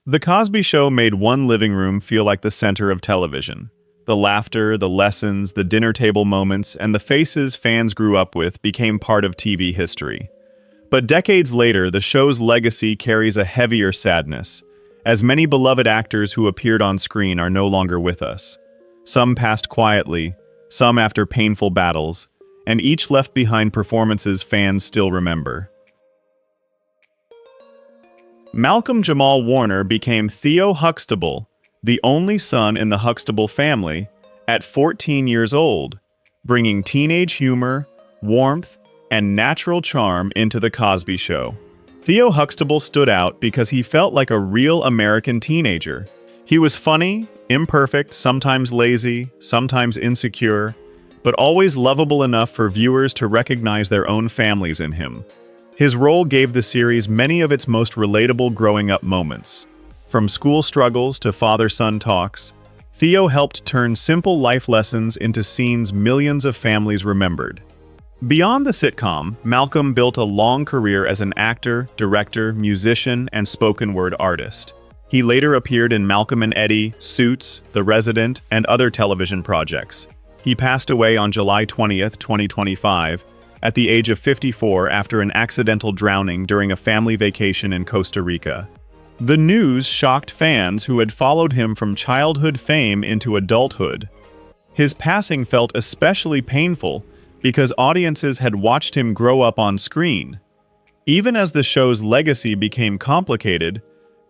The Cosby Show made one living room feel like the center of television. The laughter, the lessons, the dinner table moments, and the faces fans grew up with became part of TV history. But decades later, the show's legacy carries a heavier sadness, as many beloved actors who appeared on screen are no longer with us. Some passed quietly, some after painful battles, and each left behind performances fans still remember. Malcolm-Jamal Warner became Theo Huxtable, the only son in the Huxtable family, at 14 years old, bringing teenage humor, warmth, and natural charm into The Cosby Show. Theo Huxtable stood out because he felt like a real American teenager. He was funny, imperfect, sometimes lazy, sometimes insecure, but always lovable enough for viewers to recognize their own families in him. His role gave the series many of its most relatable growing-up moments. From school struggles to father-son talks, Theo helped turn simple life lessons into scenes millions of families remembered. Beyond the sitcom, Malcolm built a long career as an actor, director, musician, and spoken-word artist. He later appeared in Malcolm and Eddie, Suits, The Resident, and other television projects. He passed away on July 20th, 2025, at the age of 54 after an accidental drowning during a family vacation in Costa Rica. The news shocked fans who had followed him from childhood fame into adulthood. His passing felt especially painful because audiences had watched him grow up on screen. Even as the show's legacy became complicated,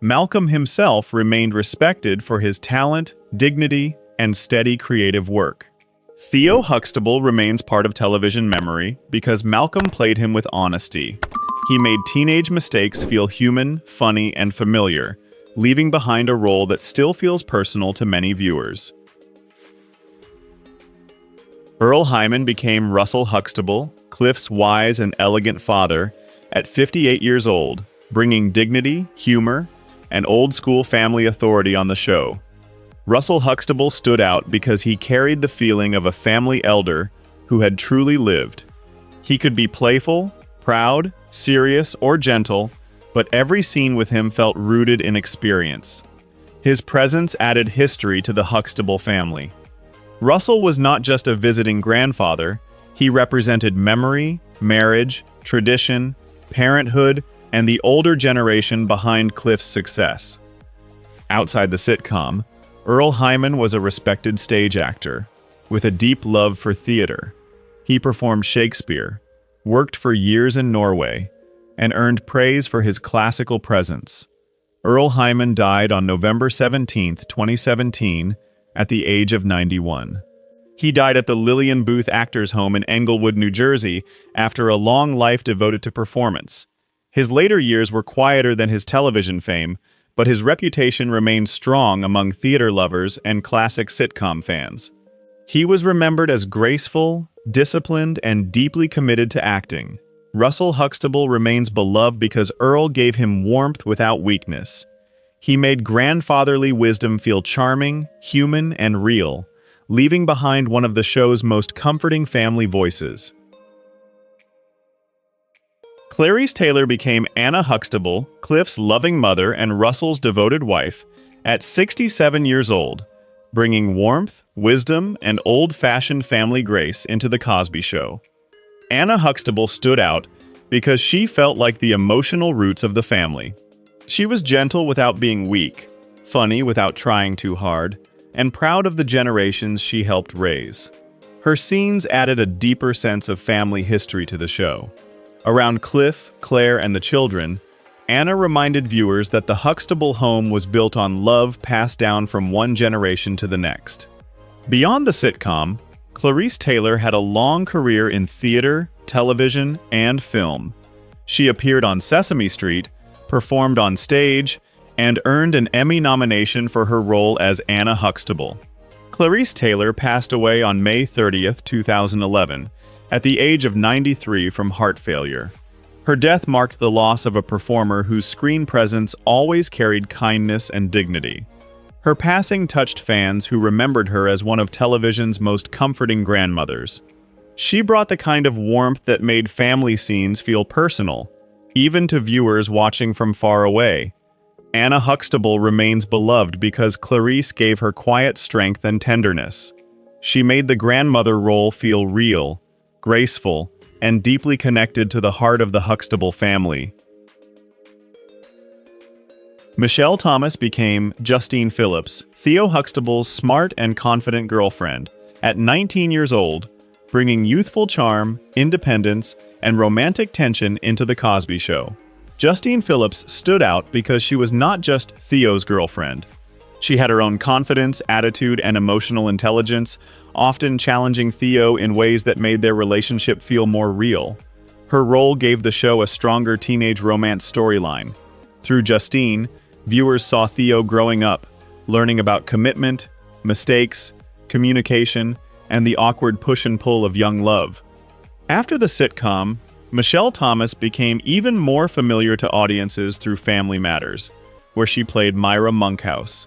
Malcolm himself remained respected for his talent, dignity, and steady creative work. Theo Huxtable remains part of television memory because Malcolm played him with honesty. He made teenage mistakes feel human, funny, and familiar, leaving behind a role that still feels personal to many viewers. Earle Hyman became Russell Huxtable, Cliff's wise and elegant father, at 58 years old, bringing dignity, humor, and old-school family authority on the show. Russell Huxtable stood out because he carried the feeling of a family elder who had truly lived. He could be playful, proud, serious, or gentle, but every scene with him felt rooted in experience. His presence added history to the Huxtable family. Russell was not just a visiting grandfather, he represented memory, marriage, tradition, parenthood, and the older generation behind Cliff's success. Outside the sitcom, Earle Hyman was a respected stage actor, with a deep love for theater. He performed Shakespeare, worked for years in Norway, and earned praise for his classical presence. Earle Hyman died on November 17, 2017, at the age of 91. He died at the Lillian Booth Actors Home in Englewood, New Jersey, after a long life devoted to performance. His later years were quieter than his television fame, but his reputation remained strong among theater lovers and classic sitcom fans. He was remembered as graceful, disciplined, and deeply committed to acting. Russell Huxtable remains beloved because Earle gave him warmth without weakness. He made grandfatherly wisdom feel charming, human, and real, leaving behind one of the show's most comforting family voices. Clarice Taylor became Anna Huxtable, Cliff's loving mother and Russell's devoted wife, at 67 years old, bringing warmth, wisdom, and old-fashioned family grace into The Cosby Show. Anna Huxtable stood out because she felt like the emotional roots of the family. She was gentle without being weak, funny without trying too hard, and proud of the generations she helped raise. Her scenes added a deeper sense of family history to the show. Around Cliff, Claire, and the children, Anna reminded viewers that the Huxtable home was built on love passed down from one generation to the next. Beyond the sitcom, Clarice Taylor had a long career in theater, television, and film. She appeared on Sesame Street, performed on stage, and earned an Emmy nomination for her role as Anna Huxtable. Clarice Taylor passed away on May 30th, 2011, at the age of 93 from heart failure. Her death marked the loss of a performer whose screen presence always carried kindness and dignity. Her passing touched fans who remembered her as one of television's most comforting grandmothers. She brought the kind of warmth that made family scenes feel personal, even to viewers watching from far away. Anna Huxtable remains beloved because Clarice gave her quiet strength and tenderness. She made the grandmother role feel real, graceful, and deeply connected to the heart of the Huxtable family. Michelle Thomas became Justine Phillips, Theo Huxtable's smart and confident girlfriend, at 19 years old, bringing youthful charm, independence, and romantic tension into The Cosby Show. Justine Phillips stood out because she was not just Theo's girlfriend. She had her own confidence, attitude, and emotional intelligence, often challenging Theo in ways that made their relationship feel more real. Her role gave the show a stronger teenage romance storyline. Through Justine, viewers saw Theo growing up, learning about commitment, mistakes, communication, and the awkward push and pull of young love. After the sitcom, Michelle Thomas became even more familiar to audiences through Family Matters, where she played Myra Monkhouse.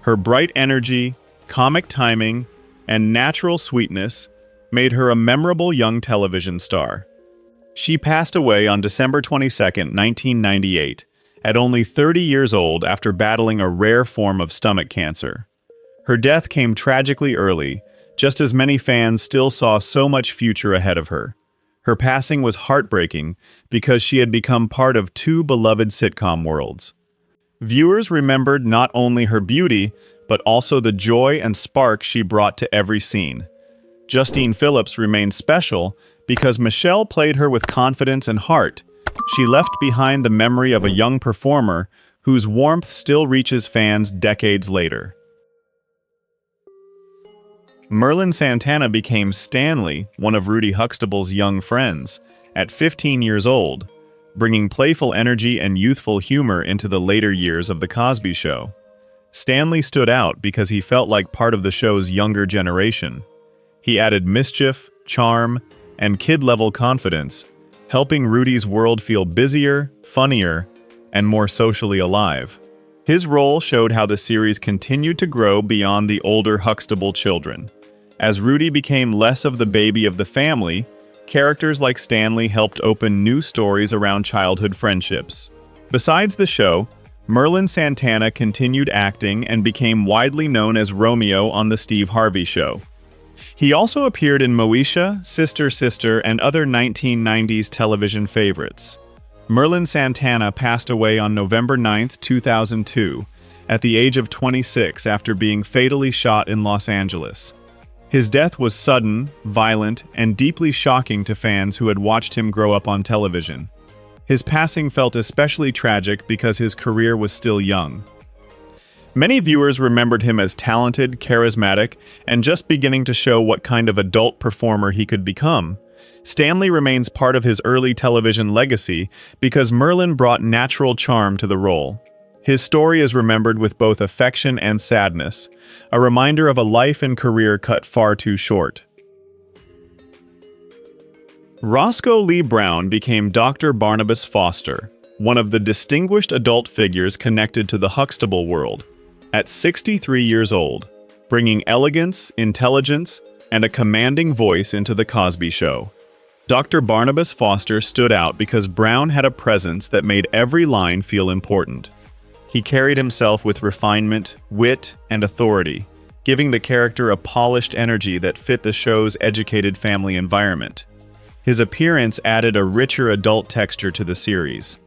Her bright energy, comic timing, and natural sweetness made her a memorable young television star. She passed away on December 22, 1998, at only 30 years old after battling a rare form of stomach cancer. Her death came tragically early, just as many fans still saw so much future ahead of her. Her passing was heartbreaking because she had become part of two beloved sitcom worlds. Viewers remembered not only her beauty, but also the joy and spark she brought to every scene. Justine Phillips remained special because Michelle played her with confidence and heart. She left behind the memory of a young performer whose warmth still reaches fans decades later. Merlin Santana became Stanley, one of Rudy Huxtable's young friends, at 15 years old, bringing playful energy and youthful humor into the later years of The Cosby Show. Stanley stood out because he felt like part of the show's younger generation. He added mischief, charm, and kid-level confidence, helping Rudy's world feel busier, funnier, and more socially alive. His role showed how the series continued to grow beyond the older Huxtable children. As Rudy became less of the baby of the family, characters like Stanley helped open new stories around childhood friendships. Besides the show, Merlin Santana continued acting and became widely known as Romeo on The Steve Harvey Show. He also appeared in Moesha, Sister Sister, and other 1990s television favorites. Merlin Santana passed away on November 9, 2002, at the age of 26 after being fatally shot in Los Angeles. His death was sudden, violent, and deeply shocking to fans who had watched him grow up on television. His passing felt especially tragic because his career was still young. Many viewers remembered him as talented, charismatic, and just beginning to show what kind of adult performer he could become. Stanley remains part of his early television legacy because Merlin brought natural charm to the role. His story is remembered with both affection and sadness, a reminder of a life and career cut far too short. Roscoe Lee Browne became Dr. Barnabas Foster, one of the distinguished adult figures connected to the Huxtable world, at 63 years old, bringing elegance, intelligence, and a commanding voice into The Cosby Show. Dr. Barnabas Foster stood out because Browne had a presence that made every line feel important. He carried himself with refinement, wit, and authority, giving the character a polished energy that fit the show's educated family environment. His appearance added a richer adult texture to the series.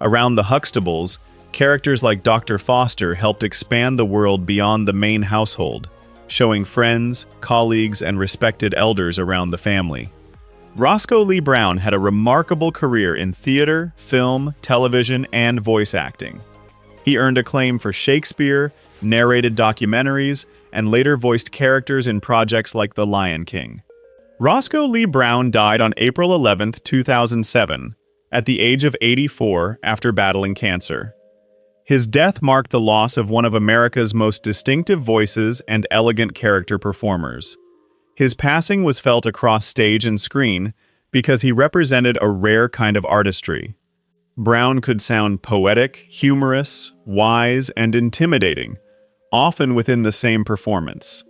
Around the Huxtables, characters like Dr. Foster helped expand the world beyond the main household, showing friends, colleagues, and respected elders around the family. Roscoe Lee Browne had a remarkable career in theater, film, television, and voice acting. He earned acclaim for Shakespeare, narrated documentaries, and later voiced characters in projects like The Lion King. Roscoe Lee Browne died on April 11, 2007, at the age of 84 after battling cancer. His death marked the loss of one of America's most distinctive voices and elegant character performers. His passing was felt across stage and screen because he represented a rare kind of artistry. Browne could sound poetic, humorous, wise, and intimidating, often within the same performance.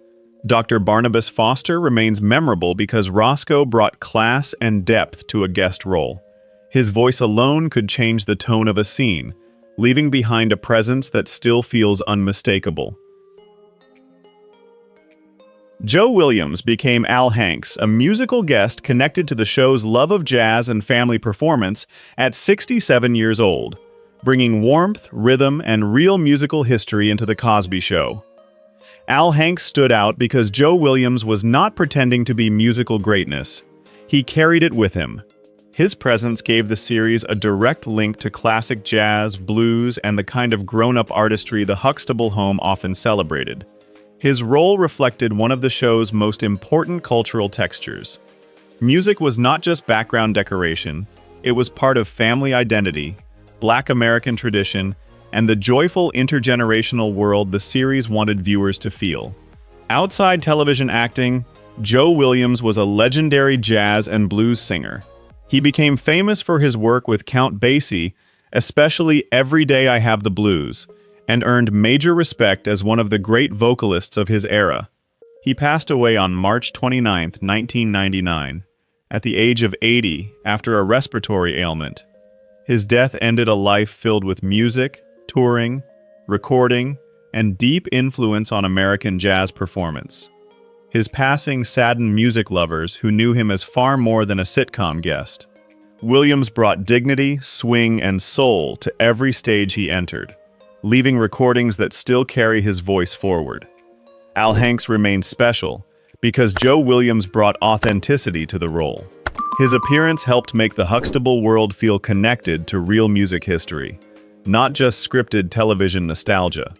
Dr. Barnabas Foster remains memorable because Roscoe brought class and depth to a guest role. His voice alone could change the tone of a scene, leaving behind a presence that still feels unmistakable. Joe Williams became Al Hanks, a musical guest connected to the show's love of jazz and family performance at 67 years old, bringing warmth, rhythm, and real musical history into The Cosby Show. Al Hanks stood out because Joe Williams was not pretending to be musical greatness. He carried it with him. His presence gave the series a direct link to classic jazz, blues, and the kind of grown-up artistry the Huxtable home often celebrated. His role reflected one of the show's most important cultural textures. Music was not just background decoration, it was part of family identity, Black American tradition, and the joyful intergenerational world the series wanted viewers to feel. Outside television acting, Joe Williams was a legendary jazz and blues singer. He became famous for his work with Count Basie, especially Every Day I Have the Blues, and earned major respect as one of the great vocalists of his era. He passed away on March 29, 1999, at the age of 80 after a respiratory ailment. His death ended a life filled with music, touring, recording, and deep influence on American jazz performance. His passing saddened music lovers who knew him as far more than a sitcom guest. Williams brought dignity, swing, and soul to every stage he entered, leaving recordings that still carry his voice forward. Al Hanks remained special because Joe Williams brought authenticity to the role. His appearance helped make the Huxtable world feel connected to real music history, not just scripted television nostalgia.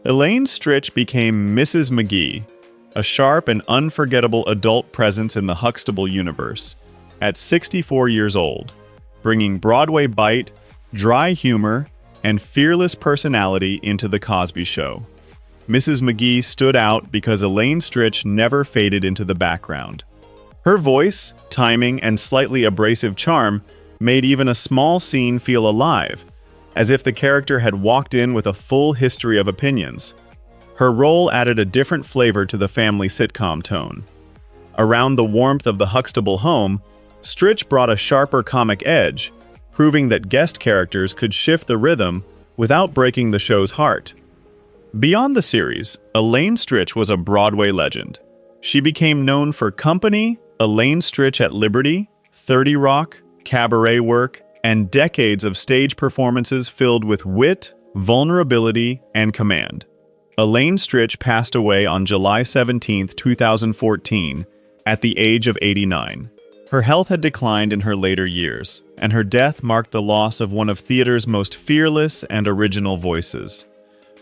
Elaine Stritch became Mrs. McGee, a sharp and unforgettable adult presence in the Huxtable universe, at 64 years old, bringing Broadway bite, dry humor, and fearless personality into The Cosby Show. Mrs. McGee stood out because Elaine Stritch never faded into the background. Her voice, timing, and slightly abrasive charm made even a small scene feel alive, as if the character had walked in with a full history of opinions. Her role added a different flavor to the family sitcom tone. Around the warmth of the Huxtable home, Stritch brought a sharper comic edge, proving that guest characters could shift the rhythm without breaking the show's heart. Beyond the series, Elaine Stritch was a Broadway legend. She became known for Company, Elaine Stritch at Liberty, 30 Rock, cabaret work, and decades of stage performances filled with wit, vulnerability, and command. Elaine Stritch passed away on July 17, 2014, at the age of 89. Her health had declined in her later years, and her death marked the loss of one of theater's most fearless and original voices.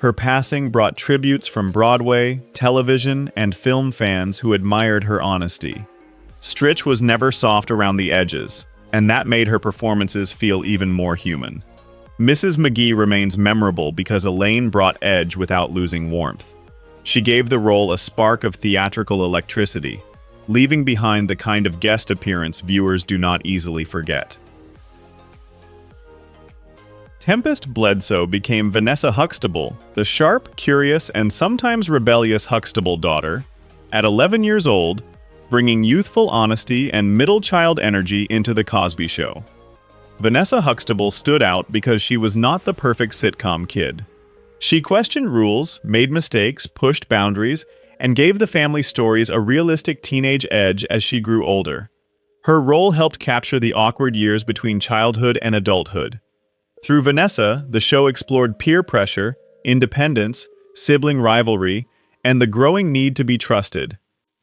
Her passing brought tributes from Broadway, television, and film fans who admired her honesty. Stritch was never soft around the edges, and that made her performances feel even more human. Mrs. McGee remains memorable because Elaine brought edge without losing warmth. She gave the role a spark of theatrical electricity, leaving behind the kind of guest appearance viewers do not easily forget. Tempest Bledsoe became Vanessa Huxtable, the sharp, curious, and sometimes rebellious Huxtable daughter, at 11 years old, bringing youthful honesty and middle-child energy into The Cosby Show. Vanessa Huxtable stood out because she was not the perfect sitcom kid. She questioned rules, made mistakes, pushed boundaries, and gave the family stories a realistic teenage edge as she grew older. Her role helped capture the awkward years between childhood and adulthood. Through Vanessa, the show explored peer pressure, independence, sibling rivalry, and the growing need to be trusted.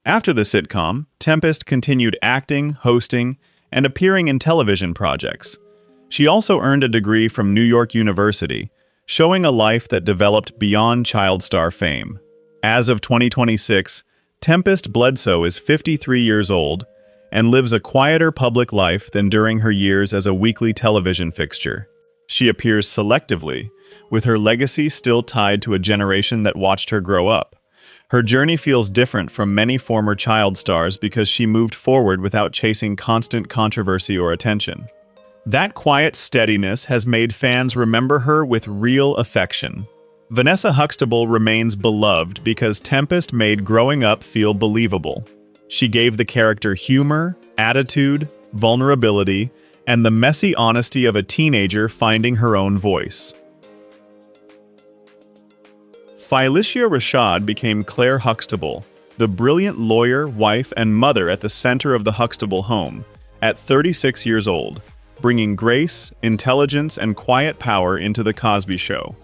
After the sitcom, Tempest continued acting, hosting, and appearing in television projects. She also earned a degree from New York University, showing a life that developed beyond child star fame. As of 2026, Tempest Bledsoe is 53 years old and lives a quieter public life than during her years as a weekly television fixture. She appears selectively, with her legacy still tied to a generation that watched her grow up. Her journey feels different from many former child stars because she moved forward without chasing constant controversy or attention. That quiet steadiness has made fans remember her with real affection. Vanessa Huxtable remains beloved because Tempest made growing up feel believable. She gave the character humor, attitude, vulnerability, and the messy honesty of a teenager finding her own voice. Phylicia Rashad became Claire Huxtable, the brilliant lawyer, wife, and mother at the center of the Huxtable home, at 36 years old, bringing grace, intelligence, and quiet power into the Cosby Show.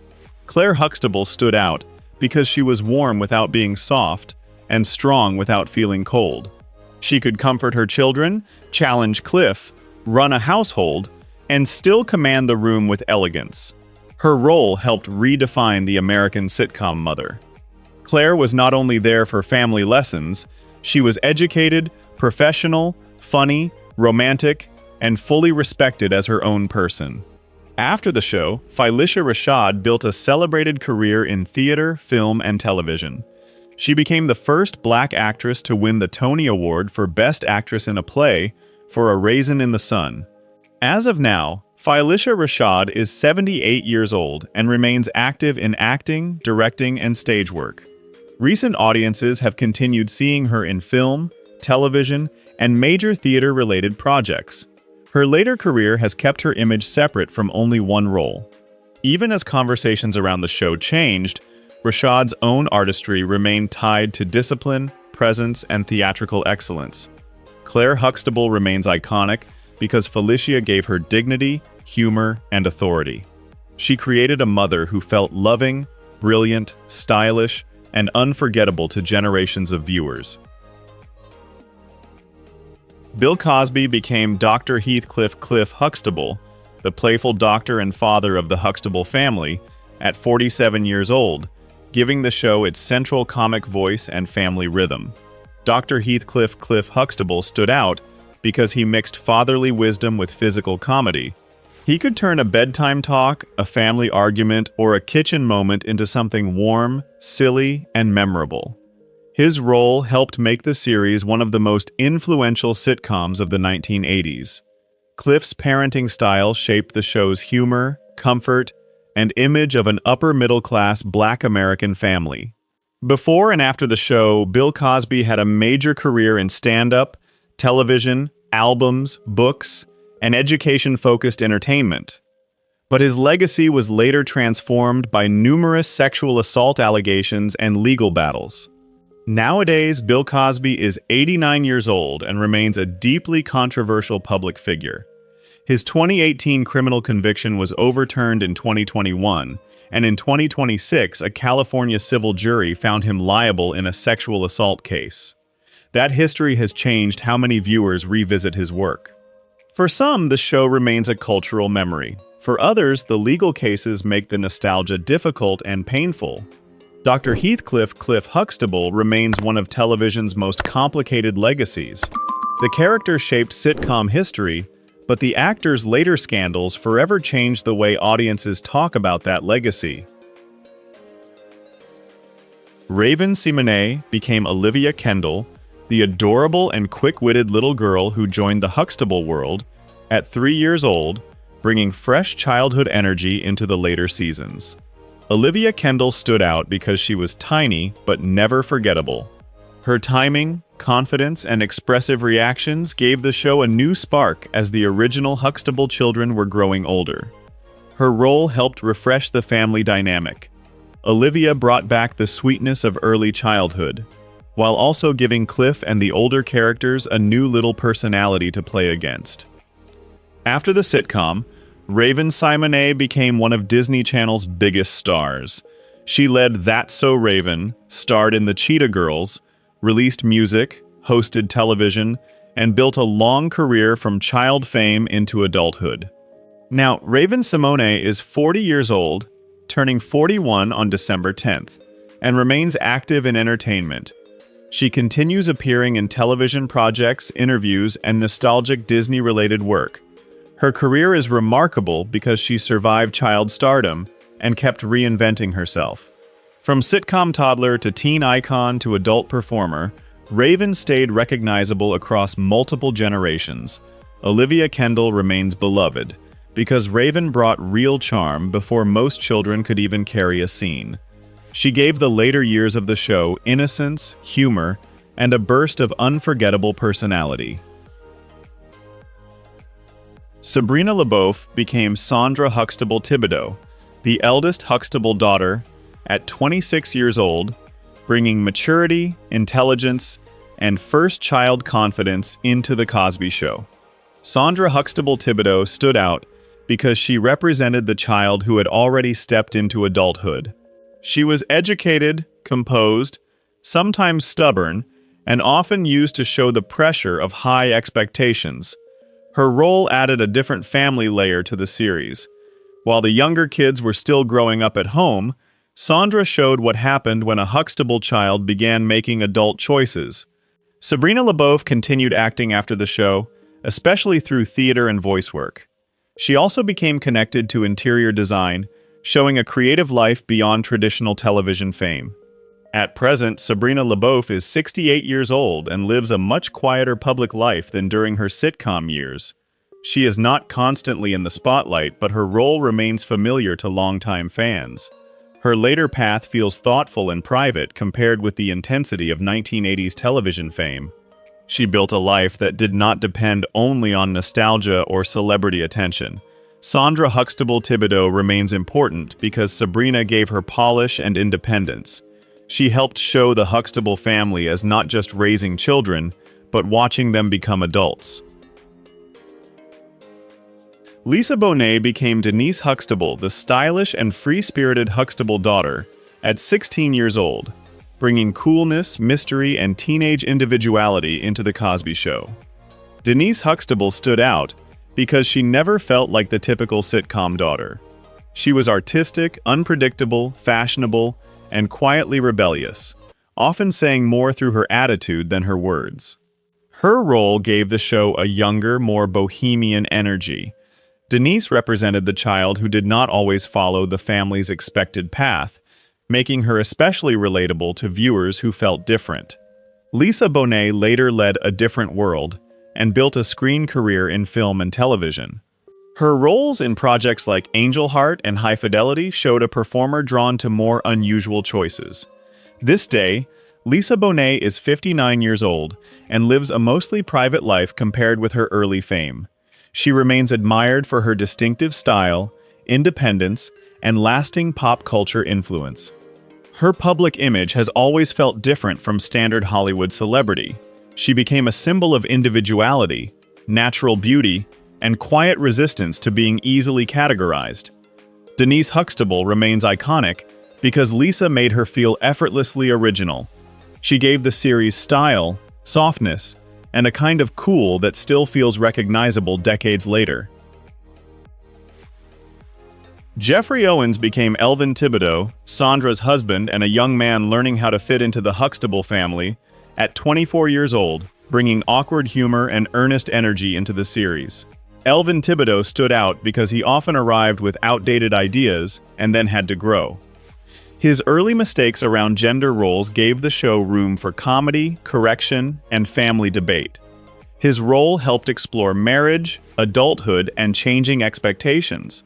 Claire Huxtable stood out because she was warm without being soft and strong without feeling cold. She could comfort her children, challenge Cliff, run a household, and still command the room with elegance. Her role helped redefine the American sitcom mother. Claire was not only there for family lessons, she was educated, professional, funny, romantic, and fully respected as her own person. After the show, Phylicia Rashad built a celebrated career in theater, film, and television. She became the first Black actress to win the Tony Award for Best Actress in a Play for A Raisin in the Sun. As of now, Phylicia Rashad is 78 years old and remains active in acting, directing, and stage work. Recent audiences have continued seeing her in film, television, and major theater-related projects. Her later career has kept her image separate from only one role. Even as conversations around the show changed, Rashad's own artistry remained tied to discipline, presence, and theatrical excellence. Claire Huxtable remains iconic because Phylicia gave her dignity, humor, and authority. She created a mother who felt loving, brilliant, stylish, and unforgettable to generations of viewers. Bill Cosby became Dr. Heathcliff Cliff Huxtable, the playful doctor and father of the Huxtable family, at 47 years old, giving the show its central comic voice and family rhythm. Dr. Heathcliff Cliff Huxtable stood out because he mixed fatherly wisdom with physical comedy. He could turn a bedtime talk, a family argument, or a kitchen moment into something warm, silly, and memorable. His role helped make the series one of the most influential sitcoms of the 1980s. Cliff's parenting style shaped the show's humor, comfort, and image of an upper-middle-class Black American family. Before and after the show, Bill Cosby had a major career in stand-up, television, albums, books, and education-focused entertainment. But his legacy was later transformed by numerous sexual assault allegations and legal battles. Nowadays, Bill Cosby is 89 years old and remains a deeply controversial public figure. His 2018 criminal conviction was overturned in 2021, and in 2026, a California civil jury found him liable in a sexual assault case. That history has changed how many viewers revisit his work. For some, the show remains a cultural memory. For others, the legal cases make the nostalgia difficult and painful. Dr. Heathcliff Cliff Huxtable remains one of television's most complicated legacies. The character shaped sitcom history, but the actor's later scandals forever changed the way audiences talk about that legacy. Raven Simonet became Olivia Kendall, the adorable and quick-witted little girl who joined the Huxtable world at 3 years old, bringing fresh childhood energy into the later seasons. Olivia Kendall stood out because she was tiny but never forgettable. Her timing, confidence, and expressive reactions gave the show a new spark as the original Huxtable children were growing older. Her role helped refresh the family dynamic. Olivia brought back the sweetness of early childhood, while also giving Cliff and the older characters a new little personality to play against. After the sitcom, Raven Simonet became one of Disney Channel's biggest stars. She led That's So Raven, starred in The Cheetah Girls, released music, hosted television, and built a long career from child fame into adulthood. Now, Raven Simonet is 40 years old, turning 41 on December 10th, and remains active in entertainment. She continues appearing in television projects, interviews, and nostalgic Disney-related work. Her career is remarkable because she survived child stardom and kept reinventing herself. From sitcom toddler to teen icon to adult performer, Raven stayed recognizable across multiple generations. Olivia Kendall remains beloved because Raven brought real charm before most children could even carry a scene. She gave the later years of the show innocence, humor, and a burst of unforgettable personality. Sabrina LaBeouf became Sandra Huxtable Thibodeau, the eldest Huxtable daughter, at 26 years old, bringing maturity, intelligence, and first-child confidence into The Cosby Show. Sandra Huxtable Thibodeau stood out because she represented the child who had already stepped into adulthood. She was educated, composed, sometimes stubborn, and often used to show the pressure of high expectations. Her role added a different family layer to the series. While the younger kids were still growing up at home, Sandra showed what happened when a Huxtable child began making adult choices. Sabrina LaBeouf continued acting after the show, especially through theater and voice work. She also became connected to interior design, showing a creative life beyond traditional television fame. At present, Sabrina LaBeouf is 68 years old and lives a much quieter public life than during her sitcom years. She is not constantly in the spotlight, but her role remains familiar to longtime fans. Her later path feels thoughtful and private compared with the intensity of 1980s television fame. She built a life that did not depend only on nostalgia or celebrity attention. Sandra Huxtable Thibodeau remains important because Sabrina gave her polish and independence. She helped show the Huxtable family as not just raising children, but watching them become adults. Lisa Bonet became Denise Huxtable, the stylish and free-spirited Huxtable daughter, at 16 years old, bringing coolness, mystery, and teenage individuality into The Cosby Show. Denise Huxtable stood out because she never felt like the typical sitcom daughter. She was artistic, unpredictable, fashionable, and quietly rebellious, often saying more through her attitude than her words. Her role gave the show a younger, more bohemian energy. Denise represented the child who did not always follow the family's expected path, making her especially relatable to viewers who felt different. Lisa Bonet later led A Different World and built a screen career in film and television. Her roles in projects like Angel Heart and High Fidelity showed a performer drawn to more unusual choices. This day, Lisa Bonet is 59 years old and lives a mostly private life compared with her early fame. She remains admired for her distinctive style, independence, and lasting pop culture influence. Her public image has always felt different from standard Hollywood celebrity. She became a symbol of individuality, natural beauty, and quiet resistance to being easily categorized. Denise Huxtable remains iconic because Lisa made her feel effortlessly original. She gave the series style, softness, and a kind of cool that still feels recognizable decades later. Jeffrey Owens became Elvin Thibodeau, Sandra's husband and a young man learning how to fit into the Huxtable family, at 24 years old, bringing awkward humor and earnest energy into the series. Elvin Thibodeau stood out because he often arrived with outdated ideas and then had to grow. His early mistakes around gender roles gave the show room for comedy, correction, and family debate. His role helped explore marriage, adulthood, and changing expectations.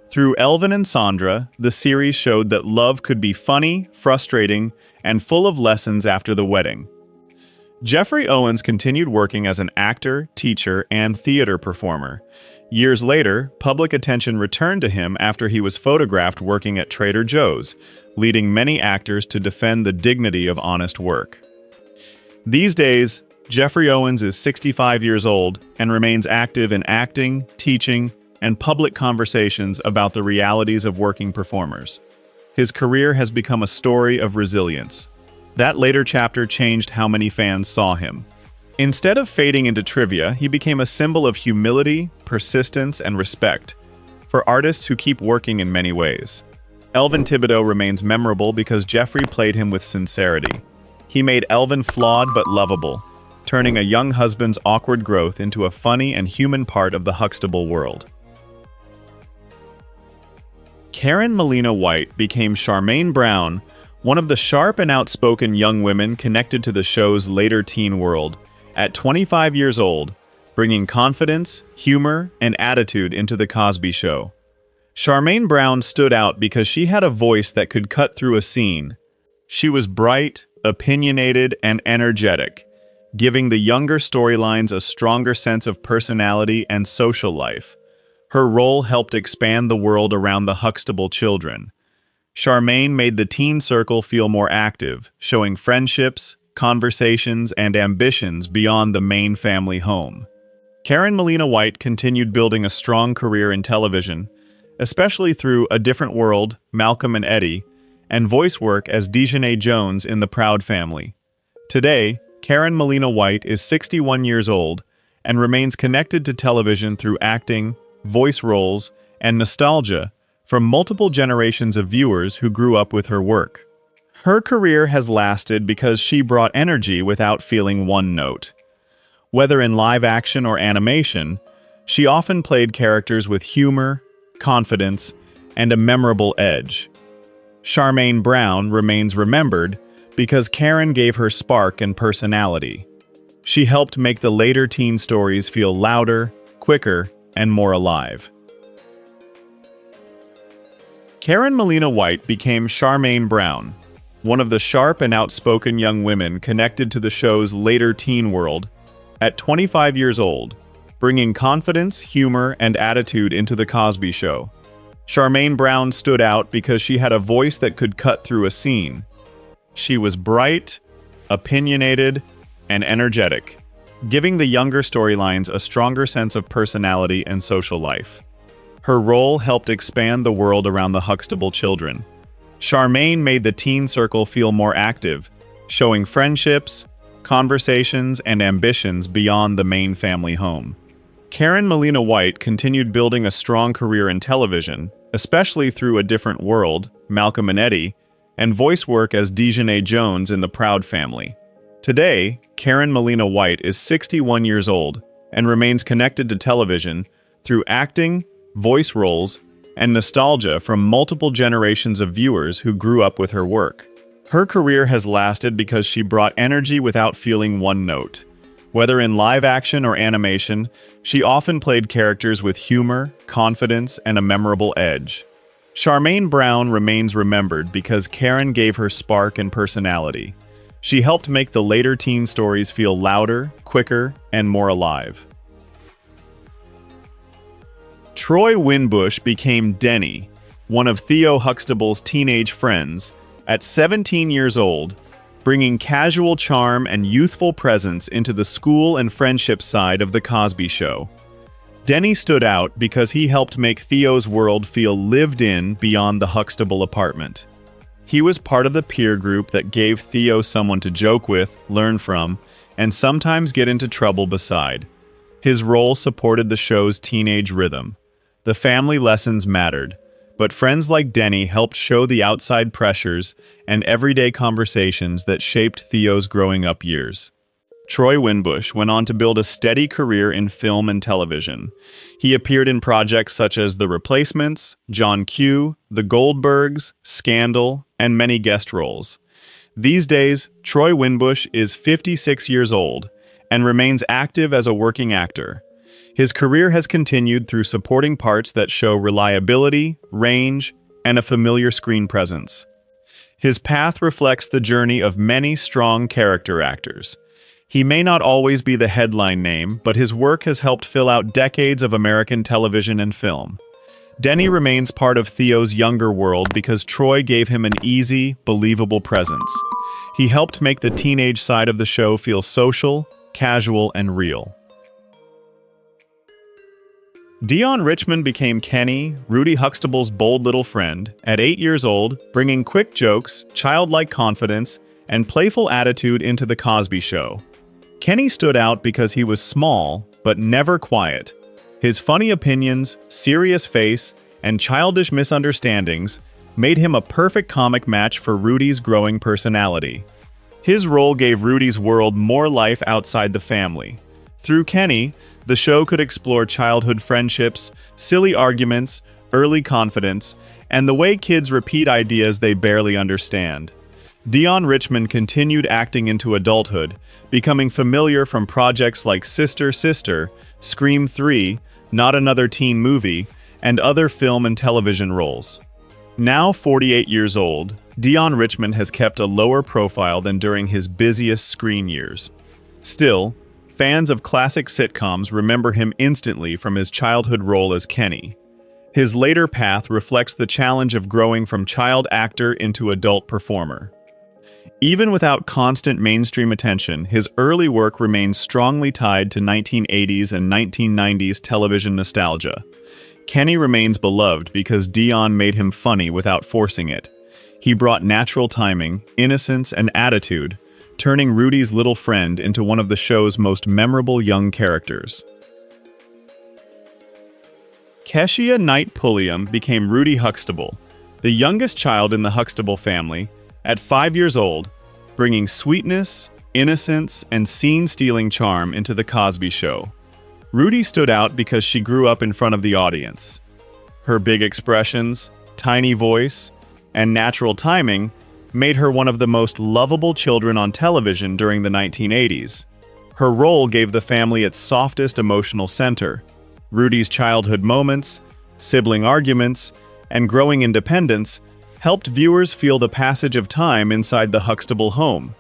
Through Elvin and Sandra, the series showed that love could be funny, frustrating, and full of lessons after the wedding. Jeffrey Owens continued working as an actor, teacher, and theater performer. Years later, public attention returned to him after he was photographed working at Trader Joe's, leading many actors to defend the dignity of honest work. These days, Jeffrey Owens is 65 years old and remains active in acting, teaching, and public conversations about the realities of working performers. His career has become a story of resilience. That later chapter changed how many fans saw him. Instead of fading into trivia, he became a symbol of humility, persistence, and respect for artists who keep working in many ways. Elvin Thibodeau remains memorable because Jeffrey played him with sincerity. He made Elvin flawed but lovable, turning a young husband's awkward growth into a funny and human part of the Huxtable world. Karen Melina White became Charmaine Brown, one of the sharp and outspoken young women connected to the show's later teen world, at 25 years old, bringing confidence, humor, and attitude into The Cosby Show. Charmaine Brown stood out because she had a voice that could cut through a scene. She was bright, opinionated, and energetic, giving the younger storylines a stronger sense of personality and social life. Her role helped expand the world around the Huxtable children. Charmaine made the teen circle feel more active, showing friendships, conversations, and ambitions beyond the main family home. Karen Molina White continued building a strong career in television, especially through A Different World, Malcolm and Eddie, and voice work as Dejanay Jones in The Proud Family. Today, Karen Molina White is 61 years old and remains connected to television through acting, voice roles, and nostalgia from multiple generations of viewers who grew up with her work. Her career has lasted because she brought energy without feeling one note. Whether in live action or animation, she often played characters with humor, confidence, and a memorable edge. Charmaine Brown remains remembered because Karen gave her spark and personality. She helped make the later teen stories feel louder, quicker, and more alive. Karen Molina White became Charmaine Brown, one of the sharp and outspoken young women connected to the show's later teen world, at 25 years old, bringing confidence, humor, and attitude into The Cosby Show. Charmaine Brown stood out because she had a voice that could cut through a scene. She was bright, opinionated, and energetic, giving the younger storylines a stronger sense of personality and social life. Her role helped expand the world around the Huxtable children. Charmaine made the teen circle feel more active, showing friendships, conversations, and ambitions beyond the main family home. Karen Molina White continued building a strong career in television, especially through A Different World, Malcolm and Eddie, and voice work as Dejanay Jones in The Proud Family. Today, Karen Molina White is 61 years old and remains connected to television through acting, voice roles, and nostalgia from multiple generations of viewers who grew up with her work. Her career has lasted because she brought energy without feeling one note. Whether in live action or animation, she often played characters with humor, confidence, and a memorable edge. Charmaine Brown remains remembered because Karen gave her spark and personality. She helped make the later teen stories feel louder, quicker, and more alive. Troy Winbush became Denny, one of Theo Huxtable's teenage friends, at 17 years old, bringing casual charm and youthful presence into the school and friendship side of The Cosby Show. Denny stood out because he helped make Theo's world feel lived in beyond the Huxtable apartment. He was part of the peer group that gave Theo someone to joke with, learn from, and sometimes get into trouble beside. His role supported the show's teenage rhythm. The family lessons mattered, but friends like Denny helped show the outside pressures and everyday conversations that shaped Theo's growing up years. Troy Winbush went on to build a steady career in film and television. He appeared in projects such as The Replacements, John Q, The Goldbergs, Scandal, and many guest roles. These days, Troy Winbush is 56 years old and remains active as a working actor. His career has continued through supporting parts that show reliability, range, and a familiar screen presence. His path reflects the journey of many strong character actors. He may not always be the headline name, but his work has helped fill out decades of American television and film. Denny remains part of Theo's younger world because Troy gave him an easy, believable presence. He helped make the teenage side of the show feel social, casual, and real. Dion Richmond became Kenny, Rudy Huxtable's bold little friend, at 8 years old, bringing quick jokes, childlike confidence, and playful attitude into The Cosby Show. Kenny stood out because he was small, but never quiet. His funny opinions, serious face, and childish misunderstandings made him a perfect comic match for Rudy's growing personality. His role gave Rudy's world more life outside the family. Through Kenny, the show could explore childhood friendships, silly arguments, early confidence, and the way kids repeat ideas they barely understand. Dion Richmond continued acting into adulthood, becoming familiar from projects like Sister, Sister, Scream 3, Not Another Teen Movie, and other film and television roles. Now 48 years old, Dion Richmond has kept a lower profile than during his busiest screen years. Still, fans of classic sitcoms remember him instantly from his childhood role as Kenny. His later path reflects the challenge of growing from child actor into adult performer. Even without constant mainstream attention, his early work remains strongly tied to 1980s and 1990s television nostalgia. Kenny remains beloved because Dion made him funny without forcing it. He brought natural timing, innocence, and attitude, turning Rudy's little friend into one of the show's most memorable young characters. Keshia Knight Pulliam became Rudy Huxtable, the youngest child in the Huxtable family, at 5 years old, bringing sweetness, innocence, and scene-stealing charm into the Cosby Show. Rudy stood out because she grew up in front of the audience. Her big expressions, tiny voice, and natural timing made her one of the most lovable children on television during the 1980s. Her role gave the family its softest emotional center. Rudy's childhood moments, sibling arguments, and growing independence helped viewers feel the passage of time inside the Huxtable home.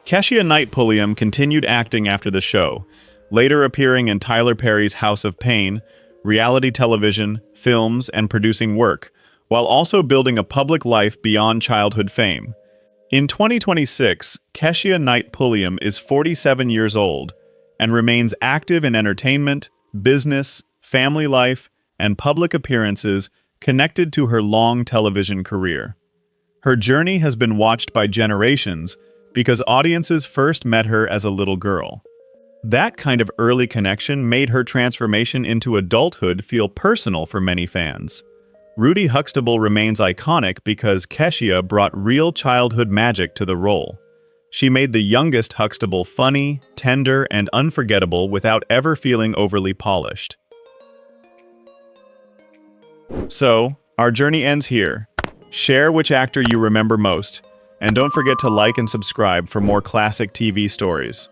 Keshia Knight Pulliam continued acting after the show, later appearing in Tyler Perry's House of Pain, reality television, films, and producing work, while also building a public life beyond childhood fame. In 2026, Keshia Knight Pulliam is 47 years old and remains active in entertainment, business, family life, and public appearances connected to her long television career. Her journey has been watched by generations because audiences first met her as a little girl. That kind of early connection made her transformation into adulthood feel personal for many fans. Rudy Huxtable remains iconic because Keshia brought real childhood magic to the role. She made the youngest Huxtable funny, tender, and unforgettable without ever feeling overly polished. So, our journey ends here. Share which actor you remember most, and don't forget to like and subscribe for more classic TV stories.